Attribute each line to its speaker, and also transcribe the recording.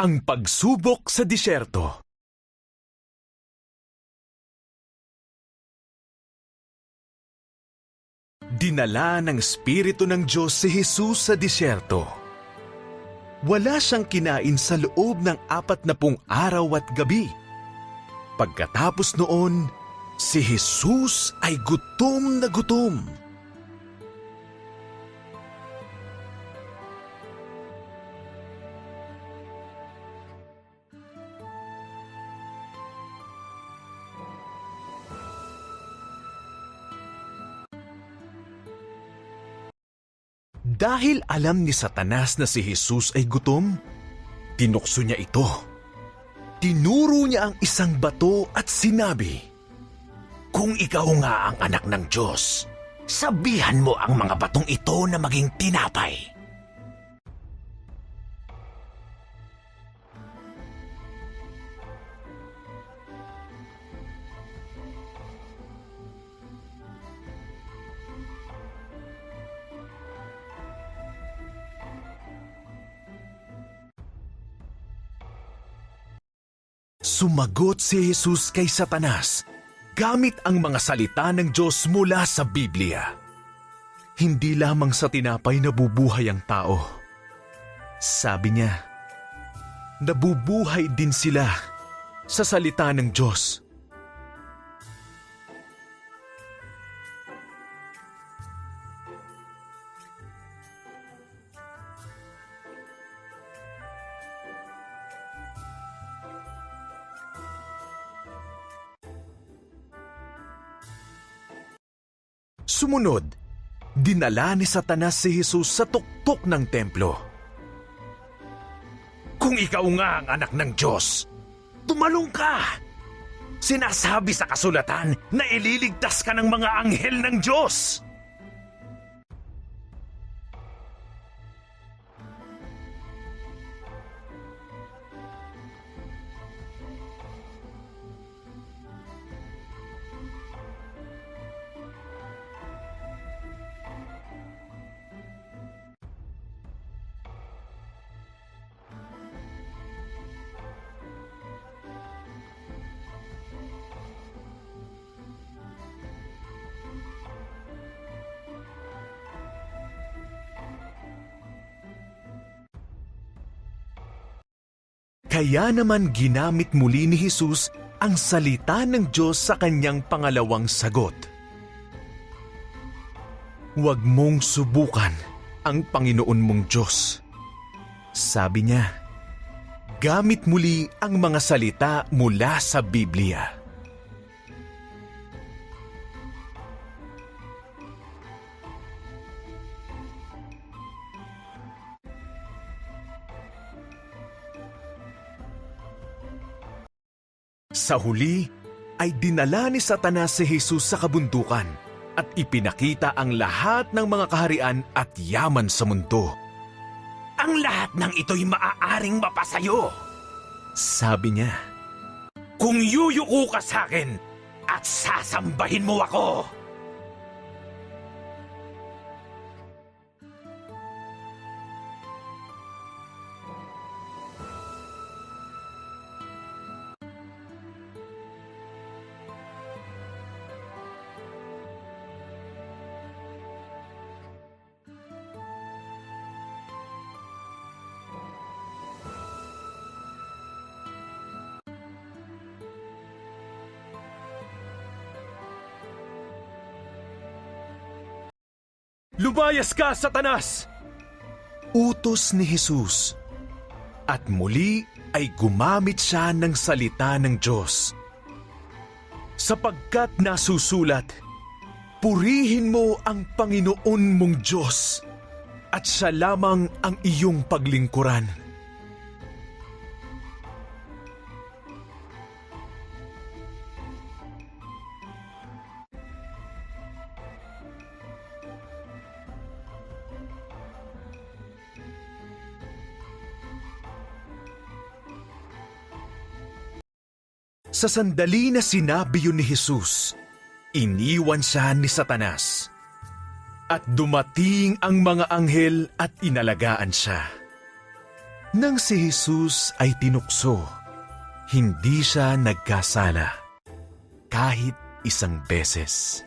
Speaker 1: Ang pagsubok sa disyerto. Dinala ng Espiritu ng Diyos si Jesus sa disyerto. Wala siyang kinain sa loob ng 40 araw at gabi. Pagkatapos noon, si Jesus ay gutom na gutom. Dahil alam ni Satanas na si Jesus ay gutom, tinukso niya ito. Tinuro niya ang isang bato at sinabi, "Kung ikaw nga ang anak ng Diyos, sabihan mo ang mga batong ito na maging tinapay." Sumagot si Jesus kay Satanas gamit ang mga salita ng Diyos mula sa Biblia. Hindi lamang sa tinapay nabubuhay ang tao. Sabi niya, nabubuhay din sila sa salita ng Diyos. Sumunod, dinala ni Satanas si Jesus sa tuktok ng templo. "Kung ikaw nga ang anak ng Diyos, tumalong ka! Sinasabi sa kasulatan na ililigtas ka ng mga anghel ng Diyos!" Kaya naman ginamit muli ni Jesus ang salita ng Diyos sa kanyang pangalawang sagot. "Huwag mong subukan ang Panginoon mong Diyos." Sabi niya, gamit muli ang mga salita mula sa Biblia. Sa huli, ay dinala ni Satanas si Jesus sa kabundukan at ipinakita ang lahat ng mga kaharian at yaman sa mundo. "Ang lahat ng ito'y maaaring mapasayo," sabi niya, "kung yuyuko ka sa akin at sasambahin mo ako." "Lumayas ka, Satanas!" utos ni Jesus. At muli ay gumamit siya ng salita ng Diyos. Sapagkat nasusulat, "Purihin mo ang Panginoon mong Diyos, at siya lamang ang iyong paglingkuran." Sa sandali na sinabi yun ni Jesus, iniwan siya ni Satanas. At dumating ang mga anghel at inalagaan siya. Nang si Jesus ay tinukso, hindi siya nagkasala kahit isang beses.